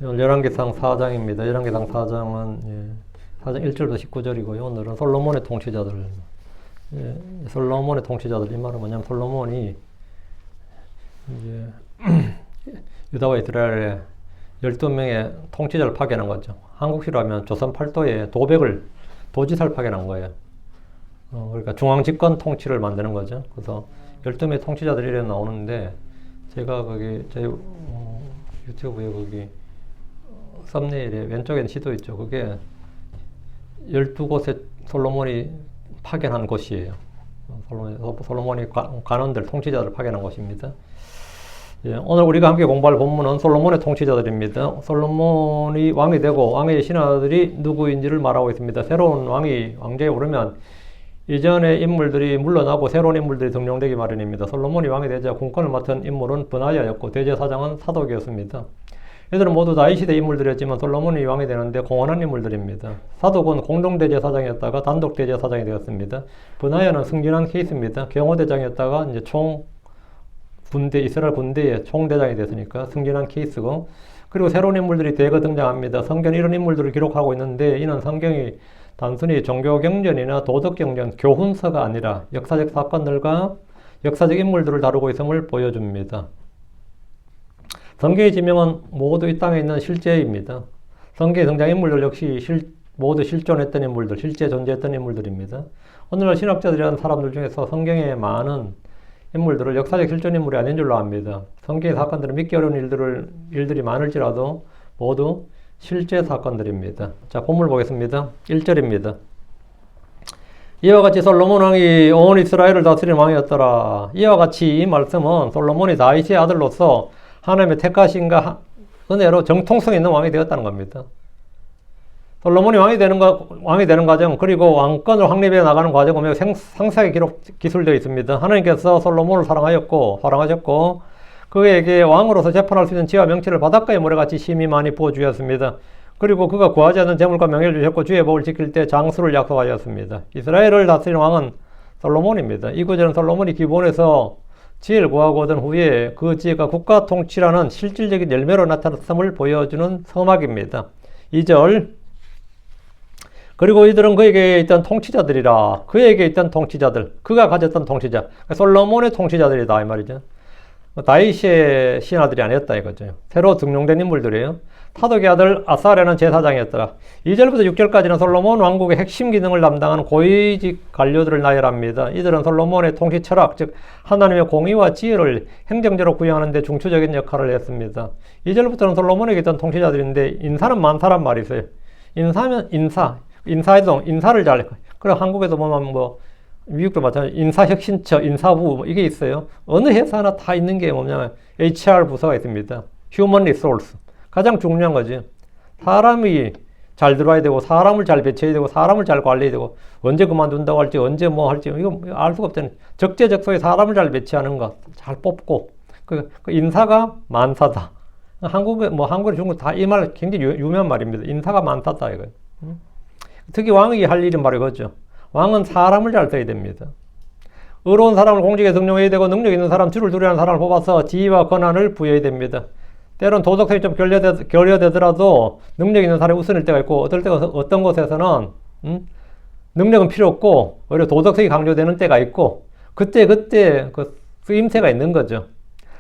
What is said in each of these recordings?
열왕기상 4장입니다. 열왕기상 4장은 사장 1절부터 19절이고요. 오늘은 솔로몬의 통치자들. 솔로몬의 통치자들. 이 말은 뭐냐면 솔로몬이 이제 유다와 이스라엘에 12명의 통치자를 파견한 거죠. 한국시로 하면 조선 팔도에 도지사를 파견한 거예요. 그러니까 중앙집권 통치를 만드는 거죠. 그래서 12명의 통치자들이 이래 나오는데, 제가 거기 제 유튜브에 거기 썸네일에 왼쪽에 지도 있죠. 그게 12곳에 솔로몬이 파견한 곳이에요. 솔로몬이 관원들, 통치자들을 파견한 곳입니다. 오늘 우리가 함께 공부할 본문은 솔로몬의 통치자들입니다. 솔로몬이 왕이 되고 왕의 신하들이 누구인지를 말하고 있습니다. 새로운 왕자에 오르면 이전의 인물들이 물러나고 새로운 인물들이 등용되기 마련입니다. 솔로몬이 왕이 되자 군권을 맡은 인물은 브나야였고 대제사장은 사독이었습니다. 이들은 모두 다윗시대 인물들이었지만 솔로몬이 왕이 되는데 공헌한 인물들입니다. 사독은 공동대제사장이었다가 단독대제사장이 되었습니다. 브나야는 승진한 케이스입니다. 경호대장이었다가 이제 이스라엘 군대의 총대장이 됐으니까 승진한 케이스고, 그리고 새로운 인물들이 대거 등장합니다. 성경은 이런 인물들을 기록하고 있는데, 이는 성경이 단순히 종교경전이나 도덕경전, 교훈서가 아니라 역사적 사건들과 역사적 인물들을 다루고 있음을 보여줍니다. 성경의 지명은 모두 이 땅에 있는 실제입니다. 성경의 등장인물들 역시 모두 실존했던 인물들, 실제 존재했던 인물들입니다. 오늘날 신학자들이라는 사람들 중에서 성경의 많은 인물들을 역사적 실존 인물이 아닌 줄로 압니다. 성경의 사건들은 믿기 어려운 일들이 많을지라도 모두 실제 사건들입니다. 자, 본문을 보겠습니다. 1절입니다. 이와 같이 솔로몬 왕이 온 이스라엘을 다스리는 왕이었더라. 이와 같이 이 말씀은 솔로몬이 다윗의 아들로서 하나님의 택하심과 은혜로 정통성 있는 왕이 되었다는 겁니다. 솔로몬이 왕이 되는 과정, 그리고 왕권을 확립해 나가는 과정은 매우 상세하게 기술되어 있습니다. 하나님께서 솔로몬을 사랑하셨고 그에게 왕으로서 재판할 수 있는 지혜와 명철을 바닷가의 모래같이 심히 많이 부어주셨습니다. 그리고 그가 구하지 않는 재물과 명예를 주셨고 주의 법을 지킬 때 장수를 약속하셨습니다. 이스라엘을 다스리는 왕은 솔로몬입니다. 이 구절은 솔로몬이 기본에서 지혜를 구하고 얻은 후에 그 지혜가 국가 통치라는 실질적인 열매로 나타났음을 보여주는 서막입니다. 2절, 그리고 이들은 그에게 있던 통치자들이라. 그에게 있던 통치자들, 그가 가졌던 통치자, 솔로몬의 통치자들이다 이 말이죠. 다윗의 신하들이 아니었다 이거죠. 새로 등용된 인물들이에요. 사독의 아들 아사랴는 제사장이었더라. 2절부터 6절까지는 솔로몬 왕국의 핵심 기능을 담당하는 고위직 관료들을 나열합니다. 이들은 솔로몬의 통치 철학, 즉 하나님의 공의와 지혜를 행정적으로 구현하는 데 중추적인 역할을 했습니다. 2절부터는 솔로몬에게 있던 통치자들인데, 인사는 많다란 말이 있어요. 인사면 인사를 잘해. 그래, 한국에도 보면 미국도 마찬가지, 인사혁신처, 인사부, 이게 있어요. 어느 회사나 다 있는 게 뭐냐면 HR 부서가 있습니다. Human Resource. 가장 중요한 거지. 사람이 잘 들어와야 되고, 사람을 잘 배치해야 되고, 사람을 잘 관리해야 되고, 언제 그만둔다고 할지, 언제 뭐 할지, 이거 알 수가 없잖아요. 적재적소에 사람을 잘 배치하는 거, 잘 뽑고, 그 인사가 만사다. 한국에, 중국 다 이 말 굉장히 유명한 말입니다. 인사가 만사다, 이거. 특히 왕이 할 일은 바로 이거죠. 왕은 사람을 잘 써야 됩니다. 의로운 사람을 공직에 등용해야 되고, 능력 있는 사람, 주를 두려워하는 사람을 뽑아서 지위와 권한을 부여해야 됩니다. 때론 도덕성이 좀 결여되더라도 능력 있는 사람이 우선일 때가 있고, 어떤 곳에서는 능력은 필요 없고 오히려 도덕성이 강조되는 때가 있고, 그때 그 쓰임새가 있는 거죠.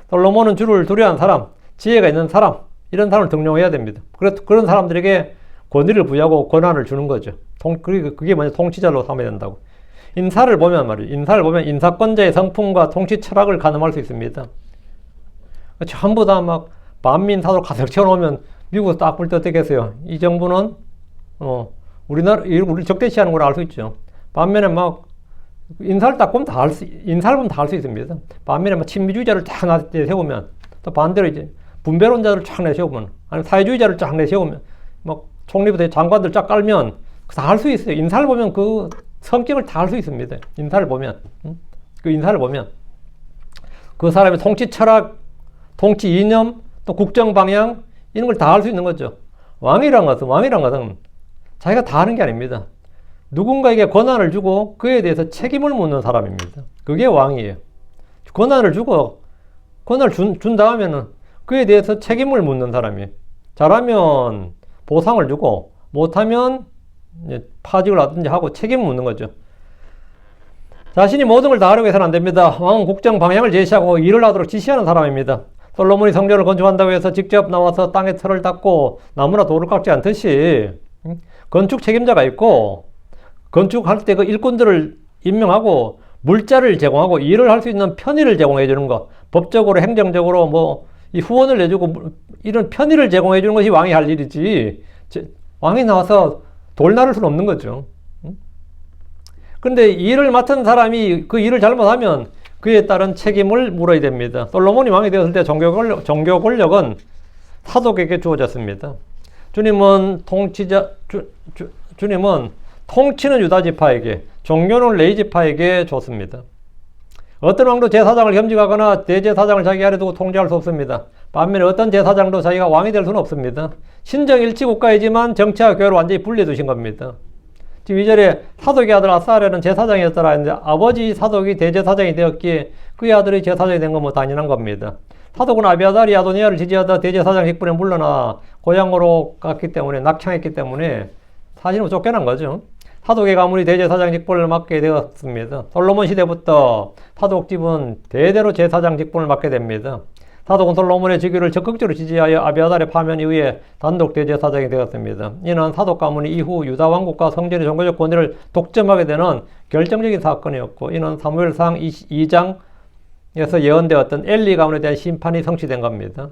솔로몬은 주를 두려워하는 사람, 지혜가 있는 사람, 이런 사람을 등용해야 됩니다. 그런 사람들에게 권위를 부여하고 권한을 주는 거죠. 그게 뭐냐, 통치자로 삼아야 된다고. 인사를 보면 인사권자의 성품과 통치 철학을 가늠할 수 있습니다. 전부 다 막 반민사로 가득 채워놓으면 미국에서 딱 볼 때 어떻겠어요? 이 정부는 우리 적대시하는 걸 알 수 있죠. 반면에 막 인사를 보면 다 할 수 있습니다. 반면에 막 친미주의자를 쫙 내세우면, 또 반대로 이제 분배론자를 쫙 내세우면, 아니면 사회주의자를 쫙 내세우면, 막 총리부터 장관들 쫙 깔면 다 할 수 있어요. 인사를 보면 그 성격을 다 알 수 있습니다. 인사를 보면 그 사람의 통치 철학, 통치 이념, 또 국정 방향, 이런 걸 다 알 수 있는 거죠. 왕이란 것은 자기가 다 하는 게 아닙니다. 누군가에게 권한을 주고 그에 대해서 책임을 묻는 사람입니다. 그게 왕이에요. 권한을 준 다음에는 그에 대해서 책임을 묻는 사람이에요. 잘하면 보상을 주고 못하면 파직을 하든지 하고 책임을 묻는 거죠. 자신이 모든 걸 다 하려고 해서는 안 됩니다. 왕은 국정 방향을 제시하고 일을 하도록 지시하는 사람입니다. 솔로몬이 성전을 건축한다고 해서 직접 나와서 땅에 틀을 닦고 나무나 돌을 깎지 않듯이 건축 책임자가 있고 건축할 때 그 일꾼들을 임명하고 물자를 제공하고 일을 할 수 있는 편의를 제공해 주는 것, 법적으로 행정적으로 뭐 이 후원을 내주고 이런 편의를 제공해 주는 것이 왕이 할 일이지 왕이 나와서 돌 나를 수는 없는 거죠. 그런데 일을 맡은 사람이 그 일을 잘못하면 그에 따른 책임을 물어야 됩니다. 솔로몬이 왕이 되었을 때 종교 권력은 사독에게 주어졌습니다. 주님은 주님은 통치는 유다 지파에게, 종교는 레위 지파에게 줬습니다. 어떤 왕도 제사장을 겸직하거나 대제사장을 자기 아래 두고 통제할 수 없습니다. 반면에 어떤 제사장도 자기가 왕이 될 수는 없습니다. 신정일치 국가이지만 정치와 교회를 완전히 분리해 두신 겁니다. 지금 2절에 사독의 아들 아사랴는 제사장이었더라 했는데 아버지 사독이 대제사장이 되었기에 그의 아들이 제사장이 된 건 뭐 당연한 겁니다. 사독은 아비아달이 아도니아를 지지하다 대제사장 직분에 물러나 고향으로 갔기 때문에 낙향했기 때문에 사실은 쫓겨난 거죠. 사독의 가문이 대제사장 직분을 맡게 되었습니다. 솔로몬 시대부터 사독집은 대대로 제사장 직분을 맡게 됩니다. 사독은 솔로몬의 즉위를 적극적으로 지지하여 아비아달의 파면 이후에 단독 대제사장이 되었습니다. 이는 사독 가문이 이후 유다 왕국과 성전의 종교적 권위를 독점하게 되는 결정적인 사건이었고, 이는 사무엘상 2장에서 예언되었던 엘리 가문에 대한 심판이 성취된 겁니다.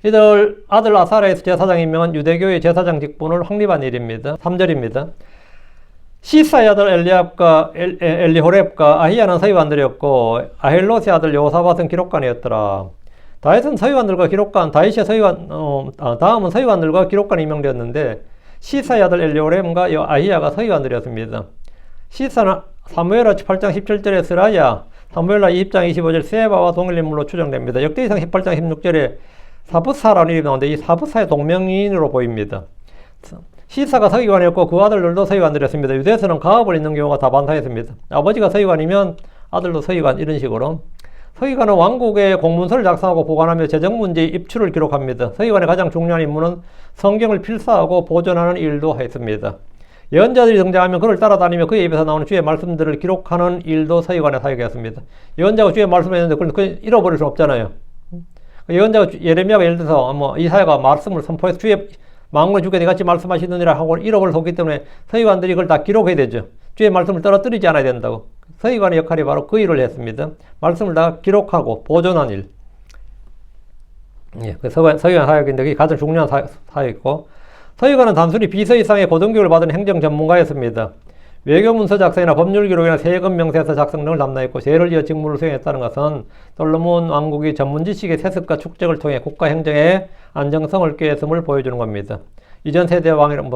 이들 아들 아사랴에서 제사장 임명은 유대교의 제사장 직분을 확립한 일입니다. 3절입니다. 시사의 아들 엘리호렙과 아히야는 서기관들이었고 아헬롯의 아들 여호사밧은 기록관이었더라. 다윗은 서기관들과 기록관, 다음은 서기관들과 기록관이 임명되었는데 시사의 아들 엘리호렙과 아히야가 서기관들이었습니다. 시사는 사무엘하 8장 17절에 스라야, 사무엘하 20장 25절 세바와 동일 인물로 추정됩니다. 역대기상 18장 16절에 사부사라는 이름이 나오는데 이 사부사의 동명이인으로 보입니다. 시사가 서기관이었고 그 아들들도 서기관들이었습니다. 유대에서는 가업을 잇는 경우가 다반사였습니다. 아버지가 서기관이면 아들도 서기관 이런 식으로. 서기관은 왕국의 공문서를 작성하고 보관하며 재정 문제의 입출을 기록합니다. 서기관의 가장 중요한 임무는 성경을 필사하고 보존하는 일도 했습니다. 예언자들이 등장하면 그를 따라다니며 그의 입에서 나오는 주의 말씀들을 기록하는 일도 서기관의 사역이었습니다. 예언자가 주의 말씀을 했는데 그걸 잃어버릴 수 없잖아요. 예언자가 예레미야가 예를 들어서 이사야가 말씀을 선포해서 주의 만군의 주께 같이 말씀하시느니라 하고 잃어버릴 수 없기 때문에 서기관들이 그걸 다 기록해야 되죠. 주의 말씀을 떨어뜨리지 않아야 된다고. 서기관의 역할이 바로 그 일을 했습니다. 말씀을 다 기록하고 보존한 일. 그 서기관 사역인데 그게 가장 중요한 사역이고, 서기관은 단순히 비서 이상의 고등교육을 받은 행정 전문가였습니다. 외교문서 작성이나 법률 기록이나 세금 명세서 작성 등을 담당했고 세를 이어 직무를 수행했다는 것은 솔로몬 왕국이 전문 지식의 세습과 축적을 통해 국가 행정의 안정성을 꾀했음을 보여주는 겁니다. 이전 세대 왕이랑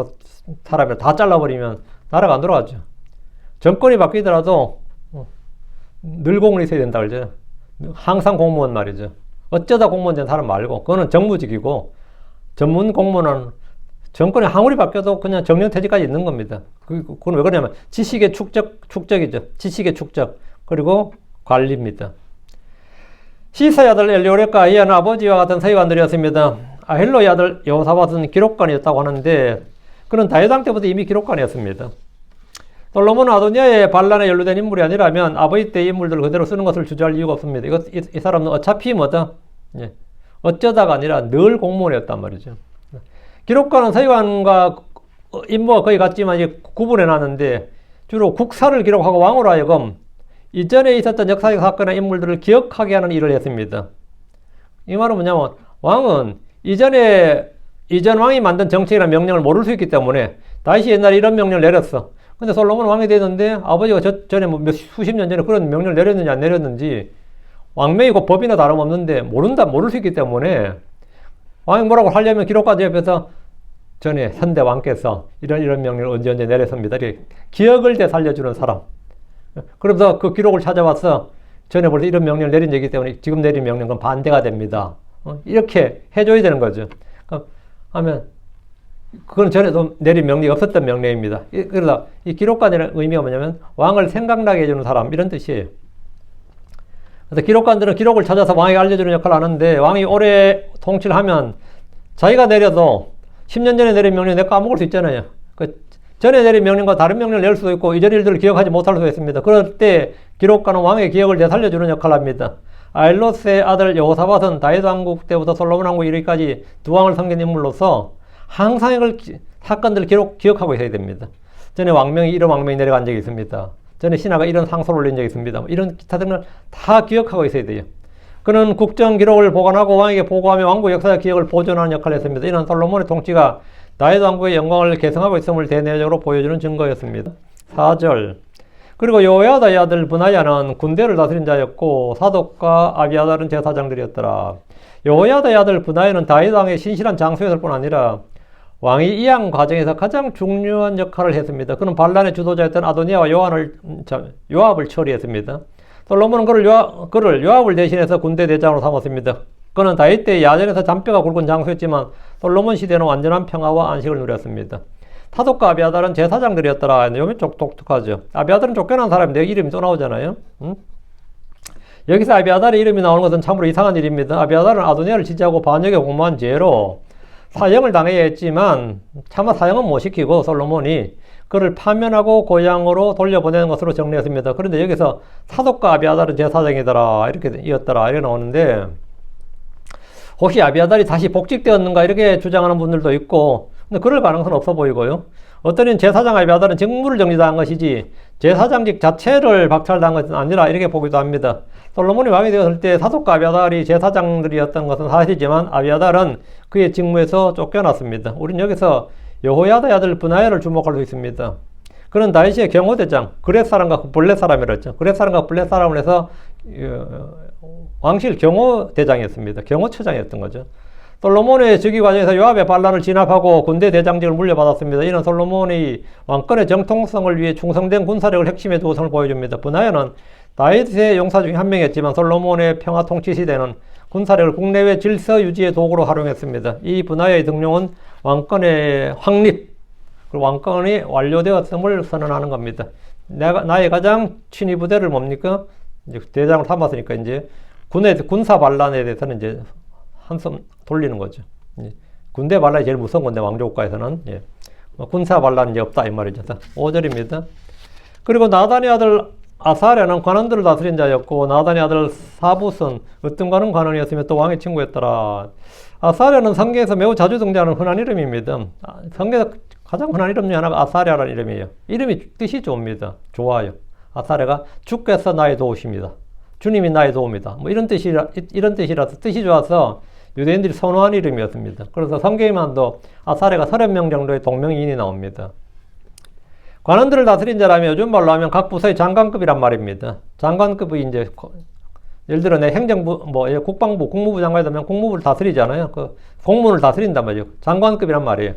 사람을 다 잘라버리면 나라가 안 돌아가죠. 정권이 바뀌더라도 늘 있어야 된다 그러죠. 항상 공무원 말이죠. 어쩌다 공무원 된 사람 말고 그거는 정무직이고, 전문 공무원은 정권이 아무리 바뀌어도 그냥 정년퇴직까지 있는 겁니다. 그건 왜 그러냐면 지식의 축적이죠. 지식의 축적. 그리고 관리입니다. 시사의 아들 엘리호렙과 아히야는 아버지와 같은 서기관들이었습니다. 아헬로의 아들 여호사밧은 기록관이었다고 하는데 그는 다윗 왕 때부터 이미 기록관이었습니다. 솔로몬은 아도니아의 반란에 연루된 인물이 아니라면 아버지 때의 인물들을 그대로 쓰는 것을 주저할 이유가 없습니다. 이 사람은 어차피 어쩌다가 아니라 늘 공무원이었단 말이죠. 기록관은 서기관과 임무가 거의 같지만 이제 구분해 놨는데 주로 국사를 기록하고 왕으로 하여금 이전에 있었던 역사적 사건이나 인물들을 기억하게 하는 일을 했습니다. 이 말은 뭐냐면 왕은 이전 왕이 만든 정책이나 명령을 모를 수 있기 때문에 다시 옛날에 이런 명령을 내렸어. 근데 솔로몬 왕이 되는데 아버지가 전에 수십 년 전에 그런 명령을 내렸는지 안 내렸는지 왕명이고 법이나 다름없는데 모를 수 있기 때문에 왕이 뭐라고 하려면 기록가들 옆에서 전에 현대 왕께서 이런 명령을 언제 내렸습니다. 이렇게 기억을 되살려주는 사람. 그러면서 그 기록을 찾아와서 전에 벌써 이런 명령을 내린 적이기 때문에 지금 내린 명령은 반대가 됩니다. 이렇게 해줘야 되는 거죠. 하면 그건 전에도 내린 명령이 없었던 명령입니다. 그러다 이 기록관이라는 의미가 뭐냐면 왕을 생각나게 해주는 사람 이런 뜻이에요. 그래서 기록관들은 기록을 찾아서 왕에게 알려주는 역할을 하는데 왕이 오래 통치를 하면 자기가 내려도 10년 전에 내린 명령 내가 까먹을 수 있잖아요. 그 전에 내린 명령과 다른 명령을 낼 수도 있고 이전 일들을 기억하지 못할 수도 있습니다. 그럴 때 기록가는 왕의 기억을 되살려주는 역할을 합니다. 아일로스의 아들 여호사밧은 다윗 왕국 때부터 솔로몬 왕국 이르기까지 두 왕을 섬긴 인물로서 항상 이걸 사건들을 기억하고 있어야 됩니다. 전에 왕명이 이런 왕명이 내려간 적이 있습니다. 전에 신하가 이런 상소를 올린 적이 있습니다. 이런 기타 등을 다 기억하고 있어야 돼요. 그는 국정 기록을 보관하고 왕에게 보고하며 왕국 역사의 기억을 보존하는 역할을 했습니다. 이는 솔로몬의 통치가 다윗 왕국의 영광을 계승하고 있음을 대내적으로 보여주는 증거였습니다. 4절. 그리고 여호야다의 아들 브나야는 군대를 다스린 자였고 사독과 아비아달은 제사장들이었더라. 여호야다의 아들 브나야는 다윗 왕의 신실한 장수였을 뿐 아니라 왕이 이양 과정에서 가장 중요한 역할을 했습니다. 그는 반란의 주도자였던 아도니아와 요압을 처리했습니다. 솔로몬은 그를 요압을 대신해서 군대 대장으로 삼았습니다. 그는 다윗 때 야전에서 잔뼈가 굵은 장수였지만 솔로몬 시대는 완전한 평화와 안식을 누렸습니다. 사독과 아비아달은 제사장들이었더라. 요즘 독특하죠. 아비아달은 쫓겨난 사람인데 이름이 또 나오잖아요. 여기서 아비아달의 이름이 나오는 것은 참으로 이상한 일입니다. 아비아달은 아도니아를 지지하고 반역에 공모한 죄로 사형을 당해야 했지만 차마 사형은 못 시키고 솔로몬이 그를 파면하고 고향으로 돌려보내는 것으로 정리했습니다. 그런데 여기서 사독과 아비아달은 제사장이더라 이렇게 나오는데 혹시 아비아달이 다시 복직되었는가 이렇게 주장하는 분들도 있고 근데 그럴 가능성은 없어 보이고요. 어떤 이는 제사장 아비아달은 직무를 정지당한 것이지 제사장직 자체를 박탈당한 것은 아니라 이렇게 보기도 합니다. 솔로몬이 왕이 되었을 때 사독과 아비아달이 제사장들이었던 것은 사실이지만 아비아달은 그의 직무에서 쫓겨났습니다. 우리는 여기서 여호야다의 아들 브나야를 주목할 수 있습니다. 그는 다윗의 경호대장, 그렛 사람과 블렛 사람이라 했죠. 그렛 사람과 블렛 사람을 해서 왕실 경호대장이었습니다. 경호처장이었던 거죠. 솔로몬의 즉위 과정에서 요압의 반란을 진압하고 군대 대장직을 물려받았습니다. 이는 솔로몬이 왕권의 정통성을 위해 충성된 군사력을 핵심에 두고 성을 보여줍니다. 브나야는 다윗의 용사 중에 한 명이었지만 솔로몬의 평화 통치 시대는 군사력을 국내외 질서 유지의 도구로 활용했습니다. 이 브나야의 등용은 왕권의 확립, 그리고 왕권이 완료되었음을 선언하는 겁니다. 나의 가장 친위 부대를 뭡니까? 이제 대장을 삼았으니까 이제 군사 반란에 대해서는 이제 한숨 돌리는 거죠. 군대 반란이 제일 무서운 건데 왕조국가에서는 군사 반란이 이제 없다 이 말이죠. 5절입니다. 그리고 나단의 아들 아사랴는 관원들을 다스린 자였고 나단의 아들 사붓은 으뜸가는 관원이었으며 또 왕의 친구였더라. 아사랴는 성경에서 매우 자주 등장하는 흔한 이름입니다. 성경에서 가장 흔한 이름 중에 하나가 아사랴라는 이름이에요. 이름이 뜻이 좋습니다. 좋아요. 아사랴가 주께서 나의 도우십니다. 주님이 나의 도움이다. 뭐 이런 뜻이라서 뜻이 좋아서 유대인들이 선호한 이름이었습니다. 그래서 성경에만도 아사랴가 30명 정도의 동명이인이 나옵니다. 관원들을 다스린 자라면 요즘 말로 하면 각 부서의 장관급이란 말입니다. 장관급이 이제 예를 들어 내 행정부, 국방부, 국무부 장관이 되면 국무부를 다스리잖아요. 그 공문을 다스린단 말이에요. 장관급이란 말이에요.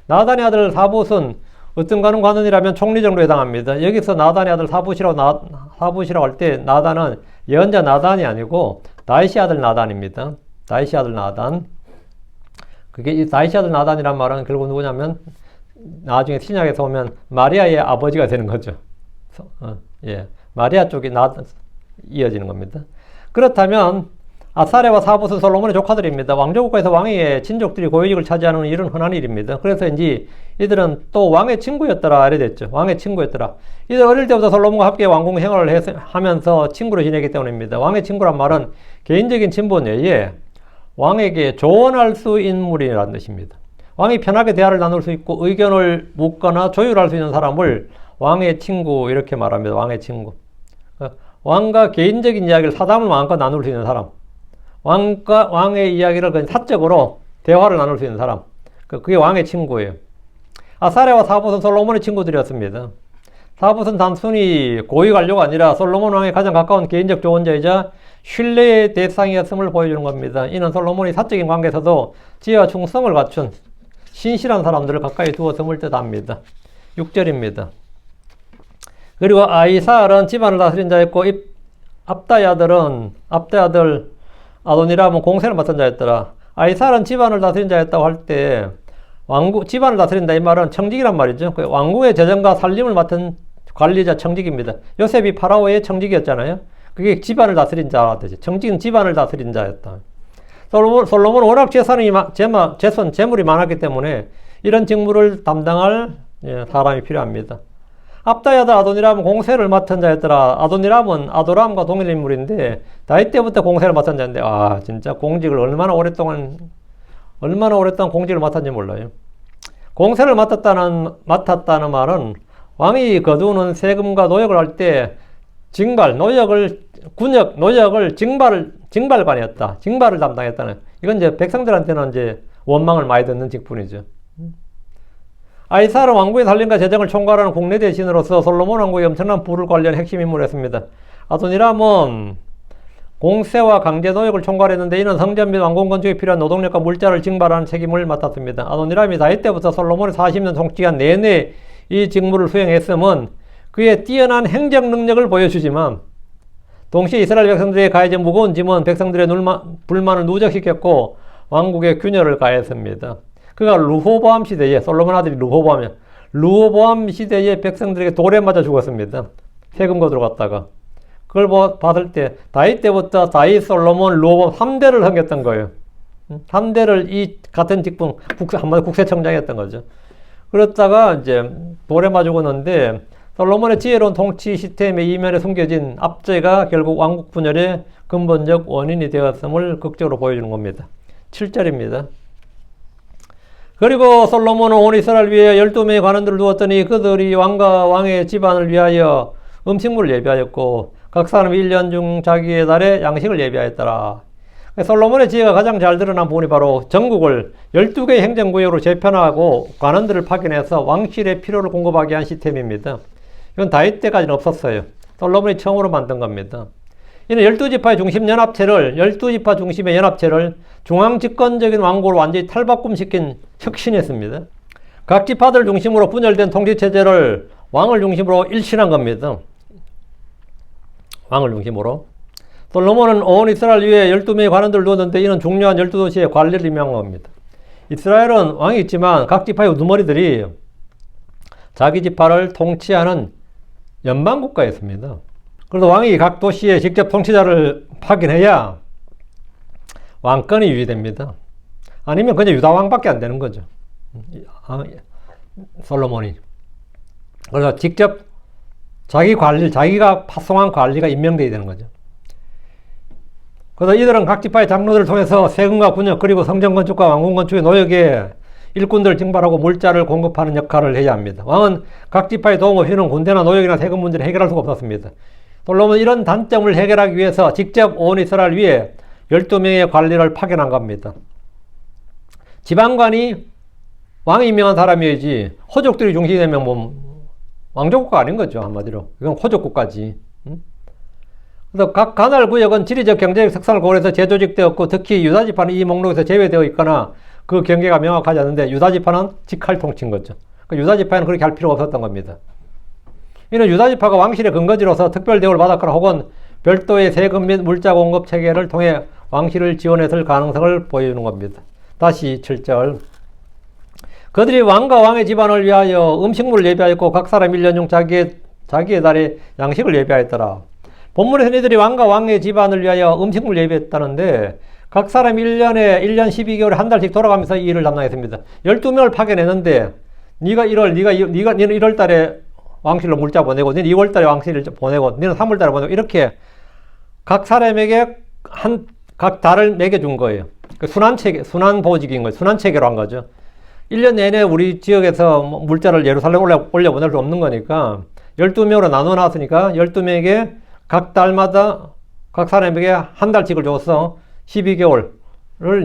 나단의 아들 사붓은 으뜸가는 관원이라면 총리 정도에 해당합니다. 여기서 나단의 아들 사붓이라고 할 때 나단은 예언자 나단이 아니고 다윗의 아들 나단입니다. 다윗의 아들 나단. 그게 이 다윗의 아들 나단이란 말은 결국 누구냐면 나중에 신약에서 보면 마리아의 아버지가 되는 거죠. 마리아 쪽이 이어지는 겁니다. 그렇다면 아사랴와 사붓은 솔로몬의 조카들입니다. 왕조국가에서 왕의 친족들이 고위직을 차지하는 일은 흔한 일입니다. 그래서인지 이들은 또 왕의 친구였더라 이래 됐죠. 왕의 친구였더라. 이들 어릴 때부터 솔로몬과 함께 왕궁 생활을 하면서 친구로 지내기 때문입니다. 왕의 친구란 말은 개인적인 친분 외에 왕에게 조언할 수 있는 인물이라는 뜻입니다. 왕이 편하게 대화를 나눌 수 있고 의견을 묻거나 조율할 수 있는 사람을 왕의 친구 이렇게 말합니다. 왕의 친구. 왕과 개인적인 이야기를 사담을 왕과 나눌 수 있는 사람. 왕의 이야기를 그냥 사적으로 대화를 나눌 수 있는 사람. 그게 왕의 친구예요. 아사랴와 사붓은 솔로몬의 친구들이었습니다. 사붓은 단순히 고위 관료가 아니라 솔로몬 왕의 가장 가까운 개인적 조언자이자 신뢰의 대상이었음을 보여주는 겁니다. 이는 솔로몬이 사적인 관계에서도 지혜와 충성을 갖춘 신실한 사람들을 가까이 두었음을 뜻합니다. 6절입니다. 그리고 아이사알은 집안을 다스린 자였고 압다의 아들 아도니람은 공세를 맡은 자였더라. 아이사알은 집안을 다스린 자였다고 할 때 집안을 다스린다 이 말은 청직이란 말이죠. 왕궁의 재정과 살림을 맡은 관리자 청직입니다. 요셉이 파라오의 청직이었잖아요. 그게 집안을 다스린 자라 되죠. 청직은 집안을 다스린 자였다. 솔로몬은 워낙 재물이 많았기 때문에 이런 직무를 담당할 사람이 필요합니다. 압다야다 아도니람은 공세를 맡은 자였더라. 아도니람은 아도람과 동일 인물인데 다윗 때부터 공세를 맡은 자인데 진짜 공직을 얼마나 오랫동안 공직을 맡았는지 몰라요. 공세를 맡았다는 말은 왕이 거두는 세금과 노역을 할 때 노역을 징발관이었다. 징발을 담당했다는. 이건 이제 백성들한테는 이제 원망을 많이 듣는 직분이죠. 아이사는 왕국의 살림과 재정을 총괄하는 국내 대신으로서 솔로몬 왕국의 엄청난 부를 관리하는 핵심 인물이었습니다. 아도니람은 공세와 강제 노역을 총괄했는데 이는 성전 및 왕궁 건축에 필요한 노동력과 물자를 징발하는 책임을 맡았습니다. 아도니람이 다윗 때부터 솔로몬의 40년 통치기간 내내 이 직무를 수행했음은 그의 뛰어난 행정 능력을 보여주지만 동시에 이스라엘 백성들에게 가해진 무거운 짐은 백성들의 불만을 누적시켰고 왕국의 균열을 가했습니다. 그가 르호보암 시대에 솔로몬 아들이 르호보암 시대에 백성들에게 돌에 맞아 죽었습니다. 세금 거두러 갔다가 그걸 받을 때 다윗 때부터 다윗, 솔로몬, 르호보암 3대를 섬겼던 거예요. 3대를 이 같은 직분 한마디 국세청장이었던 거죠. 그렇다가 이제 돌에 맞아 죽었는데 솔로몬의 지혜로운 통치 시스템의 이면에 숨겨진 압제가 결국 왕국 분열의 근본적 원인이 되었음을 극적으로 보여주는 겁니다. 7절입니다. 그리고 솔로몬은 온 이스라엘 위에 12명의 관원들을 두었더니 그들이 왕과 왕의 집안을 위하여 음식물을 예비하였고 각 사람이 1년 중 자기의 달에 양식을 예비하였더라. 솔로몬의 지혜가 가장 잘 드러난 부분이 바로 전국을 12개의 행정구역으로 재편하고 관원들을 파견해서 왕실의 필요를 공급하게 한 시스템입니다. 이건 다윗 때까지는 없었어요. 솔로몬이 처음으로 만든 겁니다. 이는 12지파의 중심 연합체를 12지파 중심의 연합체를 중앙집권적인 왕국을 완전히 탈바꿈시킨 혁신이었습니다. 각 지파들 중심으로 분열된 통치체제를 왕을 중심으로 일신한 겁니다. 왕을 중심으로. 솔로몬은 온 이스라엘 위에 12명의 관원들을 두었는데 이는 중요한 12도시의 관리를 임명한 겁니다. 이스라엘은 왕이 있지만 각 지파의 우두머리들이 자기 지파를 통치하는 연방국가였습니다. 그래서 왕이 각 도시에 직접 통치자를 파견해야 왕권이 유지됩니다. 아니면 그냥 유다왕밖에 안 되는 거죠. 솔로몬이. 그래서 직접 자기가 파송한 관리가 임명되어야 되는 거죠. 그래서 이들은 각 지파의 장로들을 통해서 세금과 군역 그리고 성전 건축과 왕궁 건축의 노역에 일꾼들을 징발하고 물자를 공급하는 역할을 해야 합니다. 왕은 각 지파의 도움 없이는 군대나 노역이나 세금 문제를 해결할 수가 없었습니다. 솔로몬은 이런 단점을 해결하기 위해서 직접 온 이스라엘 위에 12명의 관리를 파견한 겁니다. 지방관이 왕이 임명한 사람이어야지 호족들이 중심이 되면 왕족국가 아닌 거죠. 한마디로. 이건 호족국가지. 그래서 각 관할 구역은 지리적 경제적 특성을 고려해서 재조직되었고 특히 유다지파는 이 목록에서 제외되어 있거나 그 경계가 명확하지 않은데 유다지파는 직할 통치인 거죠. 유다지파는 그렇게 할 필요가 없었던 겁니다. 이는 유다지파가 왕실의 근거지로서 특별 대우를 받았거나 혹은 별도의 세금 및 물자 공급 체계를 통해 왕실을 지원했을 가능성을 보여주는 겁니다. 다시 7절. 그들이 왕과 왕의 집안을 위하여 음식물을 예비하였고 각 사람 1년 중 자기의 달에 양식을 예비하였더라. 본문에서 이들이 왕과 왕의 집안을 위하여 음식물을 예비했다는데 각 사람 1년 12개월에 한 달씩 돌아가면서 이 일을 담당했습니다. 12명을 파견했는데 니는 1월 달에 왕실로 물자 보내고 니는 2월 달에 왕실을 보내고 니는 3월 달에 보내고 이렇게 각 사람에게 각 달을 매겨준 거예요. 순환 보직인 거예요. 순환체계로 한 거죠. 1년 내내 우리 지역에서 물자를 예루살렘 올려 보낼 수 없는 거니까 12명으로 나눠 놨으니까 12명에게 각 달마다 각 사람에게 한 달씩을 줘서 12개월을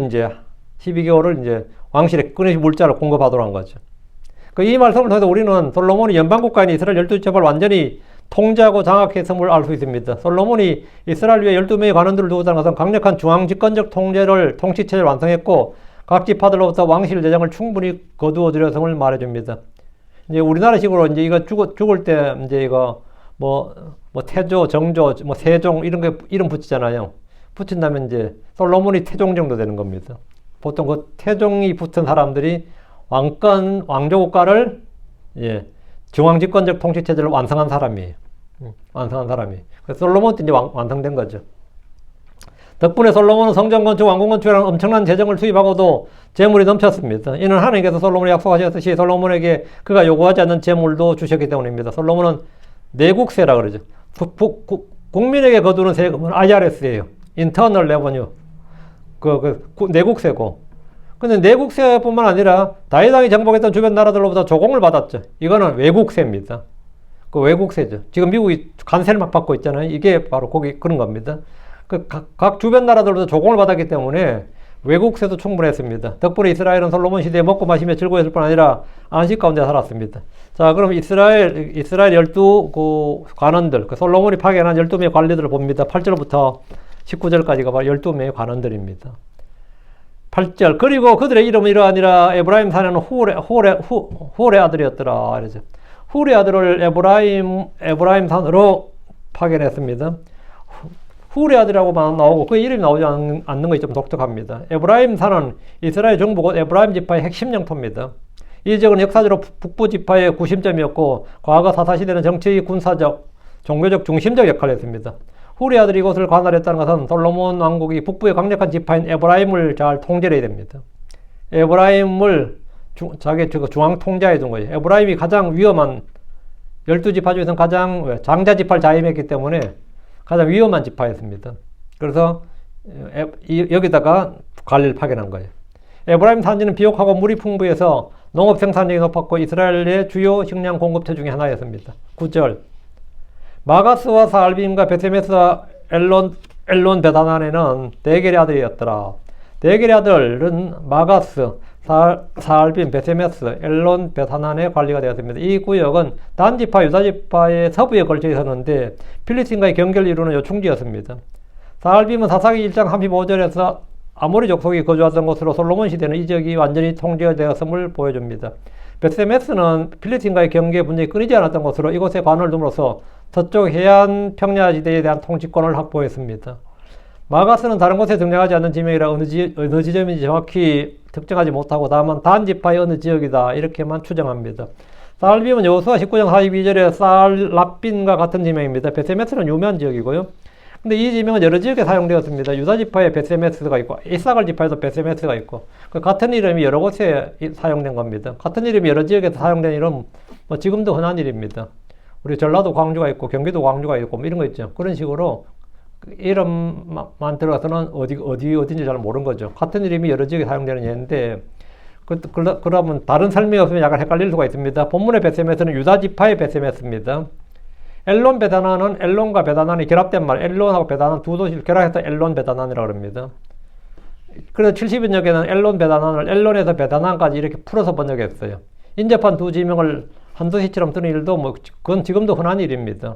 이제 왕실에 끊임없이 물자를 공급하도록 한 거죠. 이 말씀을 통해서 우리는 솔로몬이 연방국가인 이스라엘 12지파를 완전히 통제하고 장악했음을 알 수 있습니다. 솔로몬이 이스라엘 위에 12명의 관원들을 두었다는 것은 강력한 중앙집권적 통치체제를 완성했고 각 지파들로부터 왕실 재정을 충분히 거두어 들였음을 말해줍니다. 이제 우리나라식으로 이제 이거 죽을 때 이제 이거 태조, 정조, 세종 이런 거 이름 붙이잖아요. 붙인다면 이제 솔로몬이 태종 정도 되는 겁니다. 보통 그 태종이 붙은 사람들이 왕조국가를 중앙집권적 통치체제를 완성한 사람이에요. 완성한 사람이. 그래서 솔로몬 때 이제 완성된 거죠. 덕분에 솔로몬은 성전 건축, 왕궁 건축이라는 엄청난 재정을 투입하고도 재물이 넘쳤습니다. 이는 하나님께서 솔로몬에 약속하셨듯이 솔로몬에게 그가 요구하지 않는 재물도 주셨기 때문입니다. 솔로몬은 내국세라 그러죠. 국민에게 거두는 세금은 IRS예요. Internal Revenue. 내국세고. 근데 내국세뿐만 아니라 다윗 왕이 정복했던 주변 나라들로부터 조공을 받았죠. 이거는 외국세입니다. 그 외국세죠. 지금 미국이 관세를 막 받고 있잖아요. 이게 바로 거기 그런 겁니다. 각 주변 나라들로부터 조공을 받았기 때문에 외국세도 충분했습니다. 덕분에 이스라엘은 솔로몬 시대에 먹고 마시며 즐거웠을 뿐 아니라 안식 가운데 살았습니다. 자, 그럼 이스라엘 12 관원들, 솔로몬이 파견한 12명의 관리들을 봅니다. 8절부터 19절까지가 바로 12명의 관원들입니다. 8절, 그리고 그들의 이름은 이러하니라. 에브라임 사내는 후올의 아들이었더라. 이러죠. 후올의 아들을 에브라임 산으로 파견했습니다. 후올의 아들이라고만 나오고 그 이름이 나오지 않는 것이 좀 독특합니다. 에브라임 산은 이스라엘 정부 에브라임 지파의 핵심 영토입니다. 이 지역은 역사적으로 북부 지파의 구심점이었고 과거 사사시대는 정치, 군사적, 종교적 중심적 역할을 했습니다. 후리 아들이 이곳을 관할했다는 것은 솔로몬 왕국이 북부의 강력한 지파인 에브라임을 잘 통제해야 됩니다. 에브라임을 자기 중앙 통제해 둔 거예요. 에브라임이 가장 위험한 12지파 중에서는 가장 장자 지파를 자임했기 때문에 가장 위험한 지파였습니다. 그래서 여기다가 관리를 파견한 거예요. 에브라임 산지는 비옥하고 물이 풍부해서 농업 생산량이 높았고 이스라엘의 주요 식량 공급처 중에 하나였습니다. 9절, 마가스와 사알빔과 베세메스와 엘론 베다난에는 네겔의 아들이었더라. 네겔의 아들은 마가스, 사알빔, 베세메스, 엘론 베다난의 관리가 되었습니다. 이 구역은 단지파, 유다지파의 서부에 걸쳐 있었는데 필리스틴과의 경계를 이루는 요충지였습니다. 사알빔은 사사기 1장 35절에서 아모리 족속이 거주하던 곳으로 솔로몬 시대는 이 지역이 완전히 통제되었음을 보여줍니다. 베세메스는 필리스틴과의 경계 분쟁이 끊이지 않았던 곳으로 이곳에 관을 둠으로써 서쪽 해안 평야지대에 대한 통치권을 확보했습니다. 마가스는 다른 곳에 등장하지 않는 지명이라 어느 지점인지 정확히 특정하지 못하고 다만 단지파의 어느 지역이다 이렇게만 추정합니다. 사알빔은 여호수아 19장 42절에 사알랍빈과 같은 지명입니다. 베세메스는 유명한 지역이고요. 근데 이 지명은 여러 지역에 사용되었습니다. 유다지파에 베세메스가 있고 이사갈 지파에도 베세메스가 있고 같은 이름이 여러 곳에 사용된 겁니다. 같은 이름이 여러 지역에서 사용된 이름 지금도 흔한 일입니다. 우리 전라도 광주가 있고 경기도 광주가 있고 이런 거 있죠. 그런 식으로 이름만 들어가서는 어딘지 잘 모르는 거죠. 같은 이름이 여러 지역에 사용되는 예인데 그러면 다른 설명이 없으면 약간 헷갈릴 수가 있습니다. 본문의 베세메스는 유다지파의 베세메스입니다. 엘론 베다난은 엘론과 베다난이 결합된 말, 엘론하고 베다난 두 도시를 결합해서 엘론 베다난이라고 합니다. 그래서 70인역에는 엘론 베다난을 엘론에서 베다난까지 이렇게 풀어서 번역했어요. 인접한 두 지명을 한 도시처럼 쓰는 일도 그건 지금도 흔한 일입니다.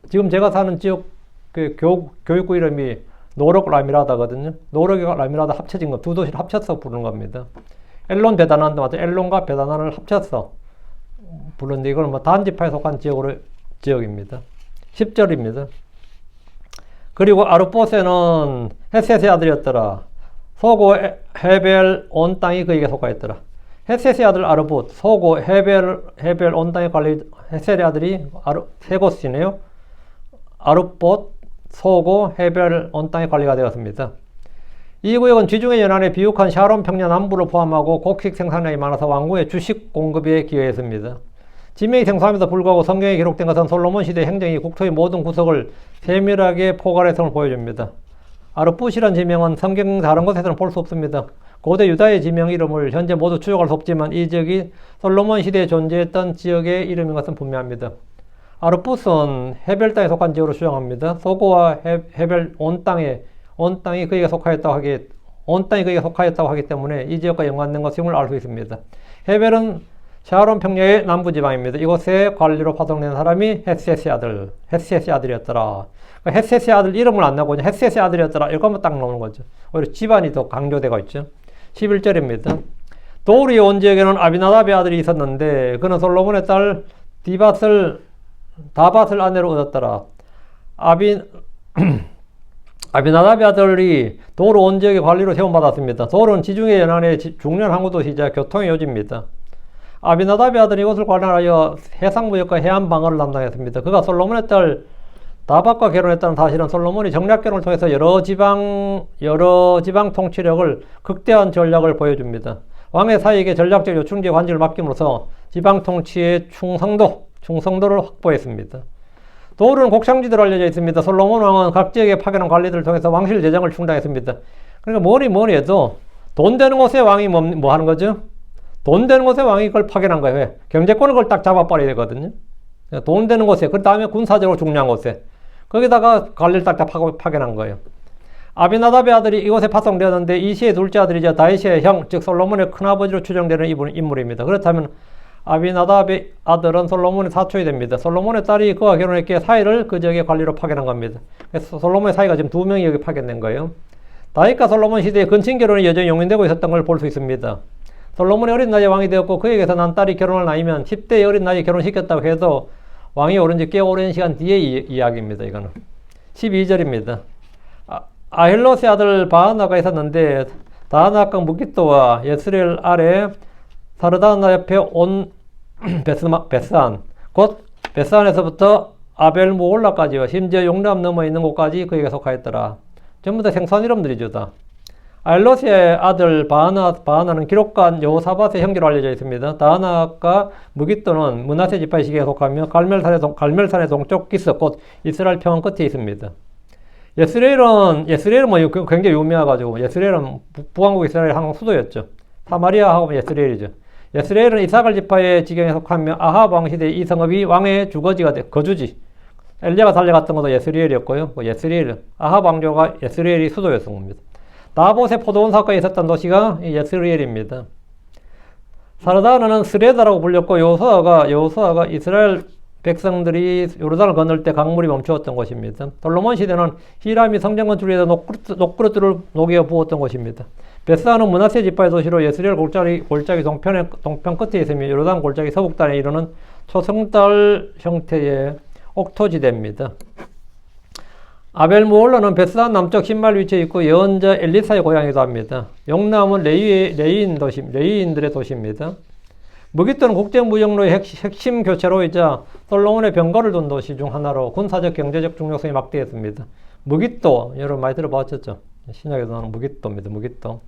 지금 제가 사는 지역 교육구 이름이 노록 라미라다거든요. 노록과 라미라다 합쳐진 거, 두 도시를 합쳐서 부르는 겁니다. 엘론 베다난도 마찬가지 엘론과 베다난을 합쳐서 부르는데 이건 단지파에 속한 지역입니다. 10절입니다. 그리고 아르보세는 헷셋의 아들이었더라. 소고 헤벨 온 땅이 그에게 속하였더라. 헷셋의 아들 아르봇, 소고 헤벨 온 땅의 관리 헷셋의 아들이 세 곳이네요. 아르봇, 소고, 헤벨 온 땅의 관리가 되었습니다. 이 구역은 지중해 연안의 비옥한 샤론 평야 남부를 포함하고 곡식 생산량이 많아서 왕궁의 주식 공급에 기여했습니다. 지명이 생소함에도 불구하고 성경에 기록된 것은 솔로몬 시대 행정이 국토의 모든 구석을 세밀하게 포괄해서 보여줍니다. 아르붓이란 지명은 성경 다른 곳에서는 볼 수 없습니다. 고대 유다의 지명 이름을 현재 모두 추적할 수 없지만 이 지역이 솔로몬 시대에 존재했던 지역의 이름인 것은 분명합니다. 아르붓은 헤벨 땅에 속한 지역으로 추정합니다. 소고와 헤벨 온 땅이 그에게 속하였다고 하기 때문에 이 지역과 연관된 것임을 알 수 있습니다. 헤벨은 샤론 평야의 남부지방입니다. 이곳에 관리로 파송된 사람이 헷셋의 아들이었더라. 헷셋의 아들 이름을 안 나고 그냥 헷셋의 아들이었더라. 이거만 딱 나오는 거죠. 오히려 집안이 더 강조되고 있죠. 11절입니다. 도울이 온 지역에는 아비나답의 아들이 있었는데 그는 솔로몬의 딸 다밧을 아내로 얻었더라. 아비나답의 아들이 도울 온 지역의 관리로 세움받았습니다. 도울은 지중해 연안의 중요한 항구도시이자 교통의 요지입니다. 아비나답의 아들이 이곳을 관할하여 해상무역과 해안방어를 담당했습니다. 그가 솔로몬의 딸 다박과 결혼했다는 사실은 솔로몬이 정략 결혼을 통해서 여러 지방 통치력을 극대화한 전략을 보여줍니다. 왕의 사이에게 전략적 요충지의 관직을 맡김으로써 지방 통치의 충성도를 확보했습니다. 또 오르는 곡창지대로 알려져 있습니다. 솔로몬 왕은 각 지역에 파견한 관리들을 통해서 왕실 재정을 충당했습니다. 그러니까 뭐니 해도 돈 되는 곳에 왕이 뭐 하는 거죠? 돈 되는 곳에 왕이 그걸 파견한 거예요. 왜? 경제권을 그걸 딱 잡아버려야 되거든요. 돈 되는 곳에, 그 다음에 군사적으로 중요한 곳에, 거기다가 관리를 딱 파견한 거예요. 아비나답의 아들이 이곳에 파송되었는데 이시의 둘째 아들이자 다윗의 형, 즉 솔로몬의 큰아버지로 추정되는 인물입니다. 그렇다면 아비나답의 아들은 솔로몬의 사촌이 됩니다. 솔로몬의 딸이 그와 결혼했기에 사이를 그 지역의 관리로 파견한 겁니다. 그래서 솔로몬의 사이가 지금 2명이 여기 파견된 거예요. 다윗과 솔로몬 시대에 근친 결혼이 여전히 용인되고 있었던 걸 볼 수 있습니다. 솔로몬이 어린 나이에 왕이 되었고 그에게서 난 딸이 결혼할 나이면 10대의 어린 나이에 결혼시켰다고 해도 왕이 오른 지 꽤 오랜 시간 뒤의 이야기입니다. 이거는 12절입니다. 아힐롯의 아들 바하나가 있었는데 다하나가 무기또와 예스레엘 아래 사르다나 옆에 온 베스안 곧 베스안에서부터 아벨무올라까지와 심지어 용남 넘어 있는 곳까지 그에게 속하였더라. 전부 다 생소한 이름들이죠. 다. 아일롯의 아들 바하나는 기록관 여호사밧의 형제로 알려져 있습니다. 다하나가 무기또는 므낫세 지파의 시기에 속하며 갈멜산의 동쪽 기슭 곧 이스라엘 평원 끝에 있습니다. 예스레엘은 뭐 굉장히 유명해가지고 예스레엘은 북왕국 이스라엘 한 수도였죠. 사마리아하고 예스레엘이죠. 예스레엘은 이사갈 지파의 지경에 속하며 아합 왕 시대 이 성읍이 왕의 주거지가 거주지. 엘리야가 달려갔던 것도 예스레엘이었고요. 아합 왕조가 예스레엘이 수도였던 겁니다. 나봇의 포도원 사건이 있었던 도시가 예스레엘입니다. 사르다나는 스레다라고 불렸고 여호수아가 이스라엘 백성들이 요르단을 건널 때 강물이 멈추었던 곳입니다. 솔로몬 시대는 히람이 성전 건축을 위해서 녹그릇들을 녹여 부었던 곳입니다. 베스안은 므낫세 지파의 도시로 예스레엘 골짜기 동편 끝에 있으며 요르단 골짜기 서북단에 이르는 초승달 형태의 옥토지대입니다. 아벨무올라는 베스안 남쪽 신말 위치에 있고 예언자 엘리사의 고향이기도 합니다. 용남은 레위인들의 도시입니다. 무기또는 국제무역로의 핵심 교차로이자 솔로몬의 병거를 둔 도시 중 하나로 군사적 경제적 중요성이 막대했습니다. 무기또 여러분 많이 들어봤었죠? 신약에도 나오는 무기또입니다. 무기또.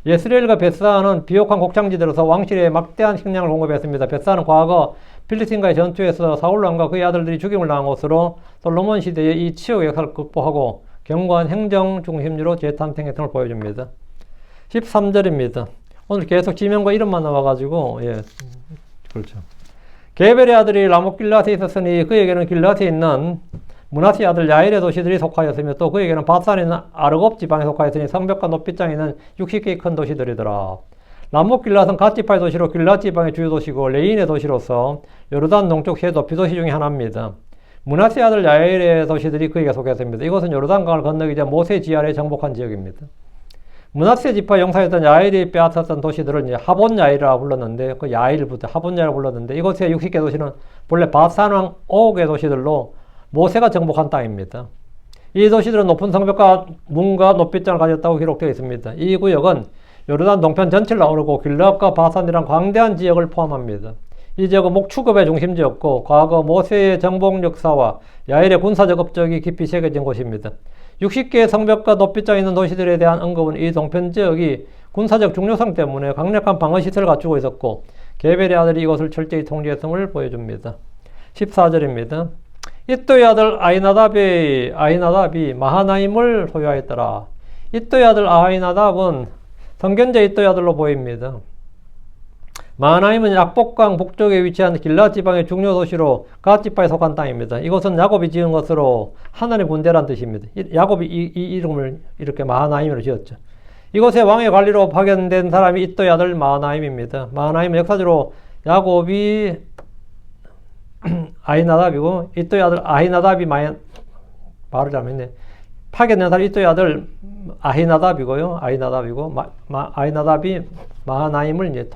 예스레엘과 베스안은 비옥한 곡창지대로서 왕실에 막대한 식량을 공급했습니다. 베스안은 과거 필리스틴과의 전투에서 사울왕과 그의 아들들이 죽임을 당한 곳으로 솔로몬 시대의 이 치욕 역사를 극복하고 견고한 행정 중심지로 재탄생했던 걸 보여줍니다. 13절입니다. 오늘 계속 지명과 이름만 나와가지고 그렇죠. 게벨의 아들이 라못길라앗에 있었으니 그에게는 길라앗에 있는 므낫세 아들 야일의 도시들이 속하였으며 또 그에게는 바산에 있는 아르곱 지방에 속하였으니 성벽과 높이장에 있는 60개의 큰 도시들이더라. 라못길라앗은 갓 지파의 도시로 길라앗 지방의 주요 도시고 레인의 도시로서 요르단 동쪽 세 도피도시 중의 하나입니다. 므낫세 아들 야일의 도시들이 그에게 속했습니다. 이곳은 요르단강을 건너기 전 모세 지하에 정복한 지역입니다. 므낫세 지파 영사였던 야일이 빼앗았던 도시들을 이제 하본 야일이라고 불렀는데 그 야일부터 하본 야일이라고 불렀는데 이곳의 60개 도시는 본래 바산왕 옥의 도시들로 모세가 정복한 땅입니다. 이 도시들은 높은 성벽과 문과 높이장을 가졌다고 기록되어 있습니다. 이 구역은 요르단 동편 전체를 아우르고 길르앗과 바산이란 광대한 지역을 포함합니다. 이 지역은 목축업의 중심지였고 과거 모세의 정복 역사와 야일의 군사적 업적이 깊이 새겨진 곳입니다. 60개의 성벽과 높이장이 있는 도시들에 대한 언급은 이 동편 지역이 군사적 중요성 때문에 강력한 방어시설을 갖추고 있었고 게벨의 아들이 이곳을 철저히 통제했음을 보여줍니다. 14절입니다. 이또의 아들 아히나답이 마하나임을 소유하였더라. 이또의 아들 아히나답은 성견제 이또의 아들로 보입니다. 마하나임은 약복강 북쪽에 위치한 길라 지방의 중요 도시로 갓 지파에 속한 땅입니다. 이곳은 야곱이 지은 것으로 하나님의 군대란 뜻입니다. 야곱이 이 이름을 이렇게 마하나임으로 지었죠. 이곳에 왕의 관리로 파견된 사람이 이또의 아들 마하나임입니다. 마하나임은 역사적으로 야곱이 아히나답이고 이또의 아들 아히나답이 말을 잘못했네. 파견된 사람이 이또의 아들 아히나답이고요. 아히나답이 마하나임을 이제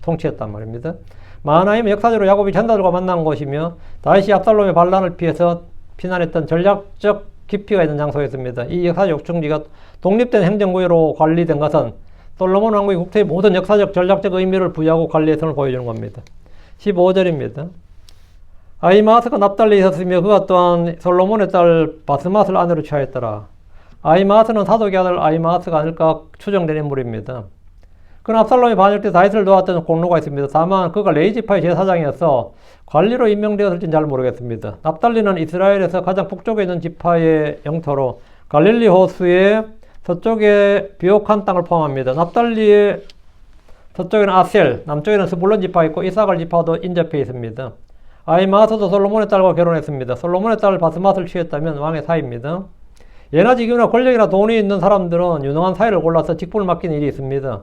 통치했단 말입니다. 마하나임은 역사적으로 야곱이 전다들과 만난 곳이며 다윗이 압살롬의 반란을 피해서 피난했던 전략적 깊이가 있는 장소였습니다. 이 역사적 요충지가 독립된 행정구역으로 관리된 것은 솔로몬 왕국의 국토의 모든 역사적 전략적 의미를 부여하고 관리했음을 보여주는 겁니다. 15절입니다. 아히마아스가 납달리에 있었으며 그가 또한 솔로몬의 딸 바스맛을 아내로 취하였더라. 아히마아스는 사독의 아들 아히마아스가 아닐까 추정된 인물입니다. 그는 압살롬이 반역 때 다윗을 도왔던 공로가 있습니다. 다만 그가 레이지파의 제사장이어서 관리로 임명되었을지는 잘 모르겠습니다. 납달리는 이스라엘에서 가장 북쪽에 있는 지파의 영토로 갈릴리 호수의 서쪽에 비옥한 땅을 포함합니다. 납달리의 서쪽에는 아셀, 남쪽에는 스불론 지파가 있고 이사갈 지파도 인접해 있습니다. 아히마아스도 솔로몬의 딸과 결혼했습니다. 솔로몬의 딸 바스맛을 취했다면 왕의 사이입니다. 예나 지금이나 권력이나 돈이 있는 사람들은 유능한 사이를 골라서 직분을 맡기는 일이 있습니다.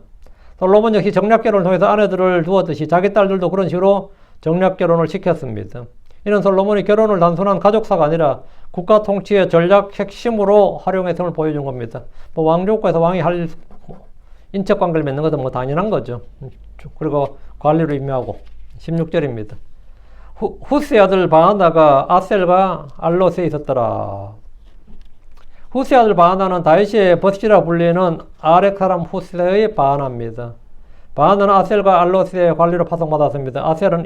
솔로몬 역시 정략 결혼을 통해서 아내들을 두었듯이 자기 딸들도 그런 식으로 정략 결혼을 시켰습니다. 이는 솔로몬이 결혼을 단순한 가족사가 아니라 국가 통치의 전략 핵심으로 활용했음을 보여준 겁니다. 왕족국에서 왕이 할 인척 관계를 맺는 것은 당연한 거죠. 그리고 관리로 임명하고. 16절입니다. 후스의 아들 바하나가 아셀과 알롯에 있었더라. 후스의 아들 바하나는 다윗의 버시라 불리는 아렉 사람 후스의 바하나입니다. 바하나는 아셀과 알롯의 관리로 파송받았습니다. 아셀은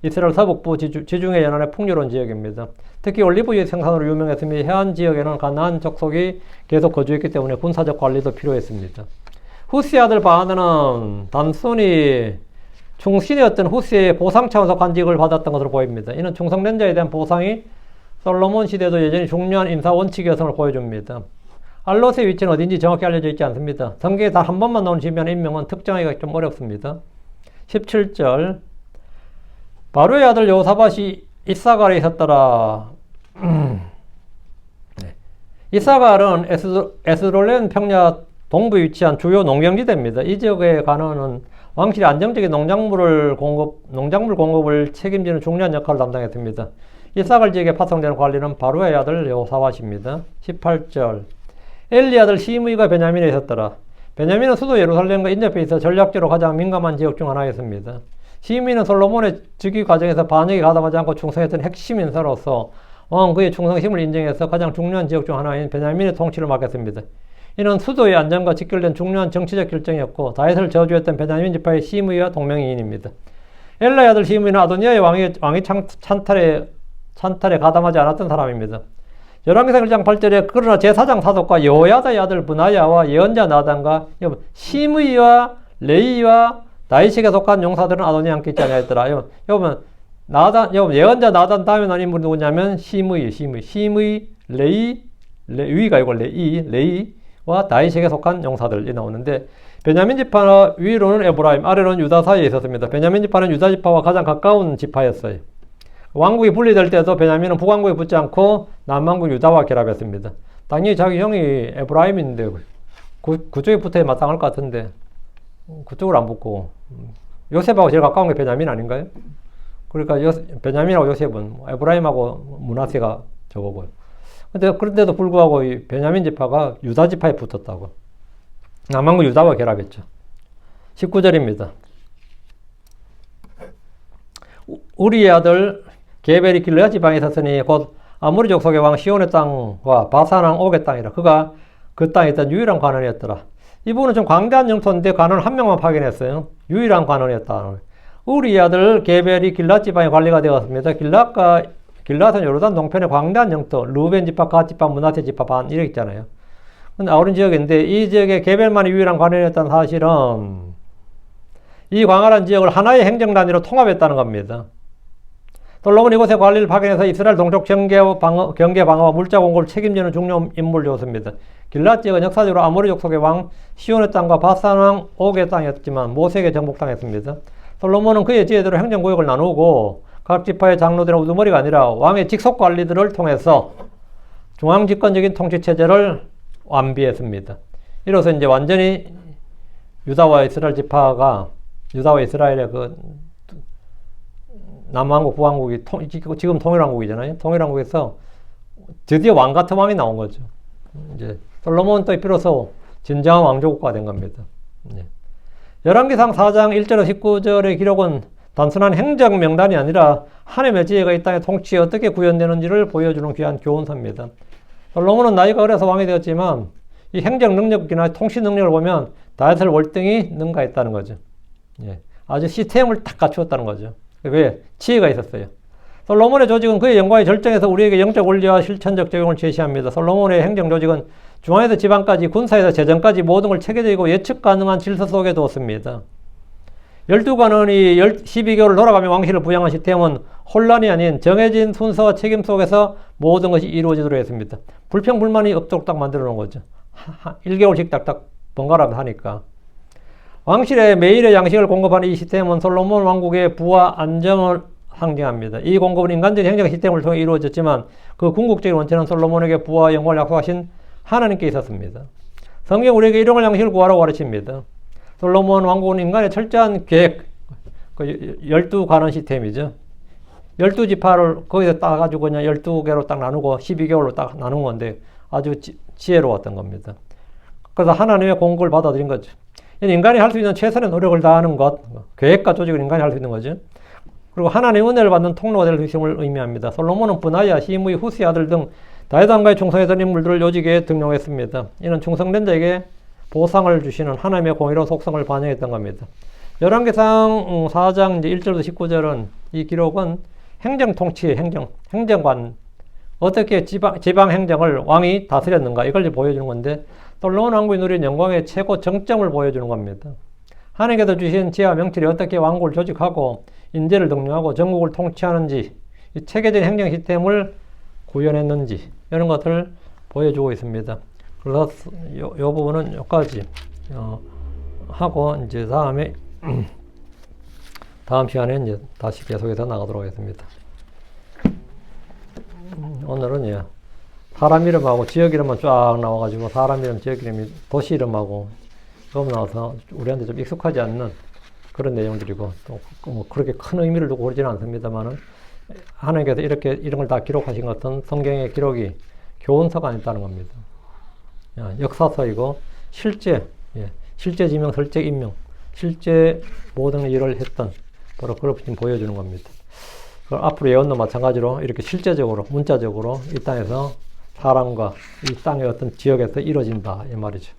이스라엘 서북부 지중해 연안의 풍요로운 지역입니다. 특히 올리브유 생산으로 유명했으며 해안 지역에는 가나안 족속이 계속 거주했기 때문에 군사적 관리도 필요했습니다. 후스의 아들 바하나는 단순히 충신이었던 후스의 보상 차원에서 관직을 받았던 것으로 보입니다. 이는 충성된 자에 대한 보상이 솔로몬 시대도 여전히 중요한 인사 원칙이었음을 보여줍니다. 알롯의 위치는 어딘지 정확히 알려져 있지 않습니다. 성경에 단 한 번만 나오는 지명한 인명은 특정하기가 좀 어렵습니다. 17절 바로의 아들 여호사밧이 이사갈에 있었더라. 이사갈은 에스롤렌 평야 동부에 위치한 주요 농경지대입니다. 이 지역의 관원은 왕실의 안정적인 농작물 공급을 책임지는 중요한 역할을 담당했습니다. 이사갈 지역에 파송되는 관리는 바로의 아들 여호사밧입니다. 18절 엘리 아들 시므이가 베냐민에 있었더라. 베냐민은 수도 예루살렘과 인접해 있어 전략적으로 가장 민감한 지역 중 하나였습니다. 시므이는 솔로몬의 즉위 과정에서 반역에 가담하지 않고 충성했던 핵심 인사로서 왕은 그의 충성심을 인정해서 가장 중요한 지역 중 하나인 베냐민의 통치를 맡겼습니다. 이는 수도의 안전과 직결된 중요한 정치적 결정이었고 다윗을 저주했던 베냐민 지파의 시므이와 동명이인입니다. 엘라의 아들 시므이는 아도니아의 왕의 찬탈에 가담하지 않았던 사람입니다. 열왕기상 1장 8절에 그러나 제사장 사독과 여호야다의 아들 브나야와 예언자 나단과 시므이와 레이와 다윗에게 속한 용사들은 아도니아 함께 있지 아니하였더라. 여러분 예언자 나단 다음에 나온 인물이 누구냐면 시므이, 레이가 이걸 레이와 다윗에게 속한 용사들이 나오는데 베냐민 지파 위로는 에브라임, 아래로는 유다 사이에 있었습니다. 베냐민 지파는 유다 지파와 가장 가까운 지파였어요. 왕국이 분리될 때도 베냐민은 북왕국에 붙지 않고 남왕국 유다와 결합했습니다. 당연히 자기 형이 에브라임인데 그쪽에 붙어야 마땅할 것 같은데 그쪽으로 안 붙고 요셉하고 제일 가까운 게 베냐민 아닌가요? 그러니까 베냐민하고 요셉은 에브라임하고 므낫세가 저거고요. 근데 그런데도 불구하고 이 베냐민 지파가 유다 지파에 붙었다고. 남왕국 유다와 결합했죠. 19절입니다. 우리의 아들 게벨이 길르야 지방에 있었으니 곧 아모리 족속의 왕 시온의 땅과 바산 왕 옥의 땅이라. 그가 그 땅에 있던 유일한 관원이었더라. 이분은 좀 광대한 영토인데 관원 한 명만 파견했어요. 유일한 관원이었다. 우리의 아들 게벨이 길랏 지방에 관리가 되었습니다. 길랏은 요르단 동편의 광대한 영토, 루벤 지파, 갓 지파, 므낫세 지파 반 이렇게 있잖아요. 근데 아우른 지역인데 이 지역에 게벨만이 유일한 관원이었다는 사실은 이 광활한 지역을 하나의 행정 단위로 통합했다는 겁니다. 솔로몬 이곳에 관리를 파견해서 이스라엘 동쪽 경계 방어와 물자 공급을 책임지는 중요 인물이었습니다. 길랏 지역은 역사적으로 아모리 족속의 왕 시온의 땅과 바산 왕 옥의 땅이었지만 모세에게 정복당했습니다. 솔로몬은 그의 지혜대로 행정구역을 나누고 각 지파의 장로들의 우두머리가 아니라 왕의 직속 관리들을 통해서 중앙집권적인 통치체제를 완비했습니다. 이로써 이제 완전히 유다와 이스라엘의 그 남왕국, 북왕국이 지금 통일왕국이잖아요. 통일왕국에서 드디어 왕 같은 왕이 나온 거죠. 이제 솔로몬 또 비로소 진정한 왕조국가가 된 겁니다. 열왕기상 4장 1절에서 19절의 기록은 단순한 행정 명단이 아니라 하나님의 지혜가 이 땅의 통치에 어떻게 구현되는지를 보여주는 귀한 교훈서입니다. 솔로몬은 나이가 어려서 왕이 되었지만 이 행정 능력이나 통치 능력을 보면 다윗을 월등히 능가했다는 거죠. 아주 시스템을 딱 갖추었다는 거죠. 왜? 지혜가 있었어요. 솔로몬의 조직은 그의 영광의 절정에서 우리에게 영적 원리와 실천적 적용을 제시합니다. 솔로몬의 행정 조직은 중앙에서 지방까지, 군사에서 재정까지 모든 걸 체계적이고 예측 가능한 질서 속에 두었습니다. 12관원이 12개월을 돌아가며 왕실을 부양한 시스템은 혼란이 아닌 정해진 순서와 책임 속에서 모든 것이 이루어지도록 했습니다. 불평불만이 없도록 딱 만들어 놓은 거죠. 1개월씩 딱딱 번갈아 하니까. 왕실에 매일의 양식을 공급하는 이 시스템은 솔로몬 왕국의 부와 안정을 상징합니다. 이 공급은 인간적인 행정 시스템을 통해 이루어졌지만 그 궁극적인 원천은 솔로몬에게 부와 영광을 약속하신 하나님께 있었습니다. 성경 우리에게 일용할 양식을 구하라고 가르칩니다. 솔로몬 왕국은 인간의 철저한 계획, 12관원 시스템이죠. 12지파를 거기서 따가지고 그냥 12개로 딱 나누고 12개월로 딱 나눈 건데 아주 지혜로웠던 겁니다. 그래서 하나님의 공급을 받아들인 거죠. 인간이 할 수 있는 최선의 노력을 다하는 것, 계획과 조직을 인간이 할 수 있는 거죠. 그리고 하나님의 은혜를 받는 통로가 될 수 있음을 의미합니다. 솔로몬은 브나야, 시므의 후스의 아들 등 다윗 왕가에 충성했던 인물들을 요직에 등용했습니다. 이는 충성된 자에게 보상을 주시는 하나님의 공의로운 속성을 반영했던 겁니다. 열왕기상 4장 이제 1절부터 19절은 이 기록은 행정 통치의 행정관, 어떻게 지방 행정을 왕이 다스렸는가 이걸 보여주는 건데 솔로몬 왕국이 누린 영광의 최고 정점을 보여주는 겁니다. 하나님께서 주신 지혜와 명철이 어떻게 왕국을 조직하고 인재를 등용하고 전국을 통치하는지, 이 체계적인 행정 시스템을 구현했는지 이런 것을 보여주고 있습니다. 그래서 이 부분은 여기까지 하고 이제 다음 시간에 이제 다시 계속해서 나가도록 하겠습니다. 오늘은 사람 이름하고 지역 이름만 쫙 나와가지고 사람 이름, 지역 이름이 도시 이름하고 조금 나와서 우리한테 좀 익숙하지 않는 그런 내용들이고 또 뭐 그렇게 큰 의미를 두고 그러지는 않습니다만은 하나님께서 이렇게 이런 걸 다 기록하신 것은 성경의 기록이 교훈서가 아니다는 겁니다. 역사서이고 실제 지명, 설적 인명, 실제 모든 일을 했던 바로 그걸 지금 보여주는 겁니다. 앞으로 예언도 마찬가지로 이렇게 실제적으로 문자적으로 이 땅에서 사람과 이 땅의 어떤 지역에서 이루어진다 이 말이죠.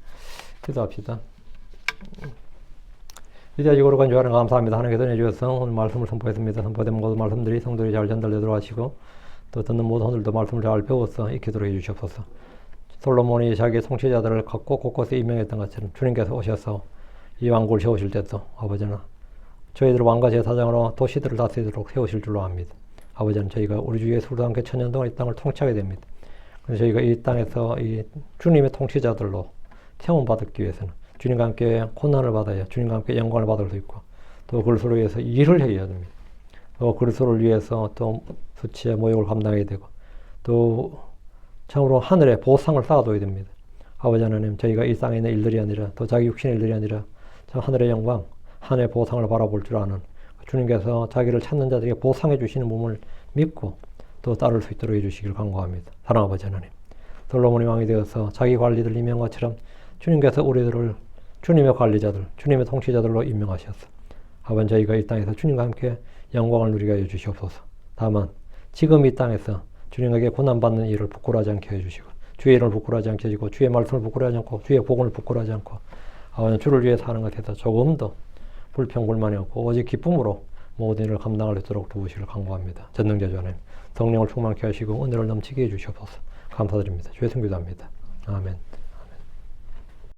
기도합시다. 이제 거룩한 주하는 감사합니다. 하나님께서 내주셔서 오늘 말씀을 선포했습니다. 선포된 모든 말씀들이 성도들이 잘 전달되도록 하시고 또 듣는 모든 오늘도 말씀을 잘 배워서 익히도록 해주시옵소서. 솔로몬이 자기의 통치자들을 갖고 곳곳에 임명했던 것처럼 주님께서 오셔서 이 왕국을 세우실 때도 아버지는 저희들 왕과 제사장으로 도시들을 다스리도록 세우실 줄로 압니다. 아버지는 저희가 우리 주 예수로 함께 천년 동안 이 땅을 통치하게 됩니다. 그래서 저희가 이 땅에서 이 주님의 통치자들로 태움받기 위해서는 주님과 함께 고난을 받아야 주님과 함께 영광을 받을 수 있고 또 그리스도를 위해서 일을 해야 됩니다. 또 그리스도를 위해서 또 수치의 모욕을 감당해야 되고 또 참으로 하늘에 보상을 쌓아둬야 됩니다. 아버지 하나님, 저희가 이 땅에 있는 일들이 아니라 또 자기 육신의 일들이 아니라 참 하늘의 영광, 하늘의 보상을 바라볼 줄 아는 주님께서 자기를 찾는 자들에게 보상해 주시는 몸을 믿고 또 따를 수 있도록 해주시길 간구합니다. 사랑하는 아버지 하나님, 솔로몬이 왕이 되어서 자기 관리들 임명한 것처럼 주님께서 우리들을 주님의 관리자들, 주님의 통치자들로 임명하셨어. 아버지, 저희가 이 땅에서 주님과 함께 영광을 누리게 해주시옵소서. 다만 지금 이 땅에서 주님에게 고난받는 일을 부끄러워하지 않게 해주시고 주의 일을 부끄러워하지 않게 해주시고 주의 말씀을 부끄러워하지 않고 주의 복음을 부끄러워하지 않고 아버지 주를 위해 사는 것에서 조금 더 불평불만이 없고 오직 기쁨으로 모든 일을 감당할 수 있도록 도우시기를 간구합니다. 전능자주 하나님, 성령을 충만케 하시고 은혜를 넘치게 해주시옵소서. 감사드립니다. 주의 성기도합니다. 아멘.